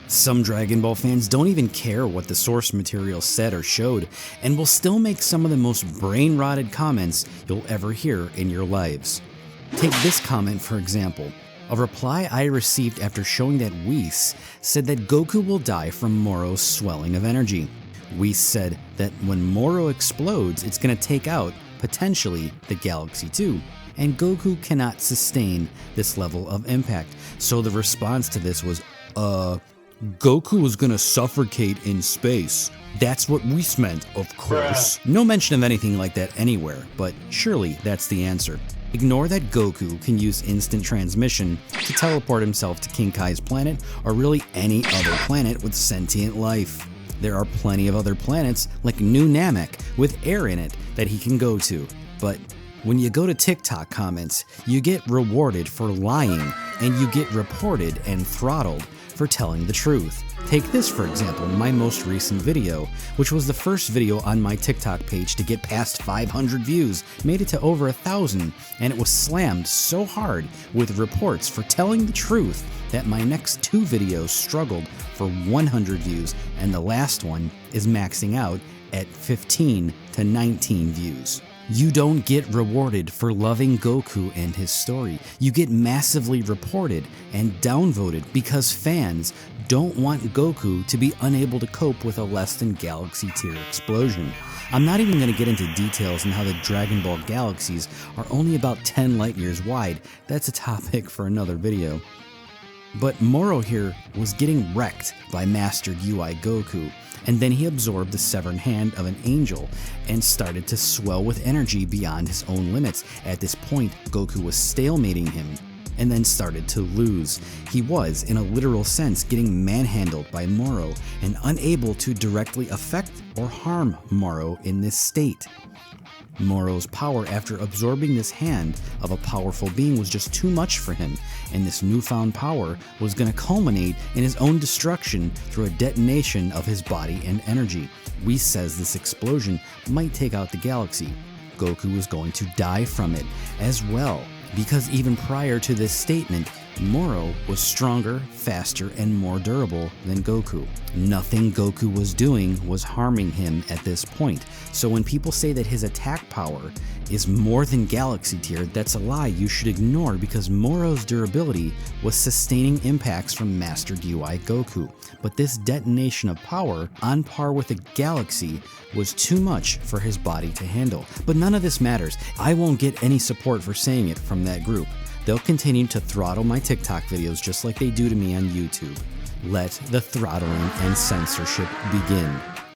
Some Dragon Ball fans don't even care what the source material said or showed, and will still make some of the most brain-rotted comments you'll ever hear in your lives. Take this comment for example. A reply I received after showing that Whis said that Goku will die from Morrow's swelling of energy. Whis said that when Morrow explodes, it's going to take out, potentially, the galaxy too, and Goku cannot sustain this level of impact. So the response to this was, Goku is gonna suffocate in space. That's what Whis meant, of course. No mention of anything like that anywhere, but surely that's the answer. Ignore that Goku can use instant transmission to teleport himself to King Kai's planet, or really any other planet with sentient life. There are plenty of other planets like New Namek with air in it that he can go to, but when you go to TikTok comments, you get rewarded for lying, and you get reported and throttled for telling the truth. Take this for example, my most recent video, which was the first video on my TikTok page to get past 500 views, made it to over 1,000, and it was slammed so hard with reports for telling the truth that my next 2 videos struggled for 100 views, and the last one is maxing out at 15 to 19 views. You don't get rewarded for loving Goku and his story. You get massively reported and downvoted because fans don't want Goku to be unable to cope with a less than galaxy tier explosion. I'm not even going to get into details on how the Dragon Ball galaxies are only about 10 light years wide. That's a topic for another video. But Morrow here was getting wrecked by Mastered UI Goku, and then he absorbed the severed hand of an angel and started to swell with energy beyond his own limits. At this point, Goku was stalemating him and then started to lose. He was, in a literal sense, getting manhandled by Morrow and unable to directly affect or harm Morrow in this state. Morrow's power after absorbing this hand of a powerful being was just too much for him, and this newfound power was going to culminate in his own destruction through a detonation of his body and energy. Whis says this explosion might take out the galaxy. Goku was going to die from it as well, because even prior to this statement, Morrow was stronger, faster, and more durable than Goku. Nothing Goku was doing was harming him at this point, so when people say that his attack power is more than galaxy tier, that's a lie you should ignore, because Morrow's durability was sustaining impacts from Mastered UI Goku. But this detonation of power, on par with a galaxy, was too much for his body to handle. But none of this matters. I won't get any support for saying it from that group. They'll continue to throttle my TikTok videos just like they do to me on YouTube. Let the throttling and censorship begin.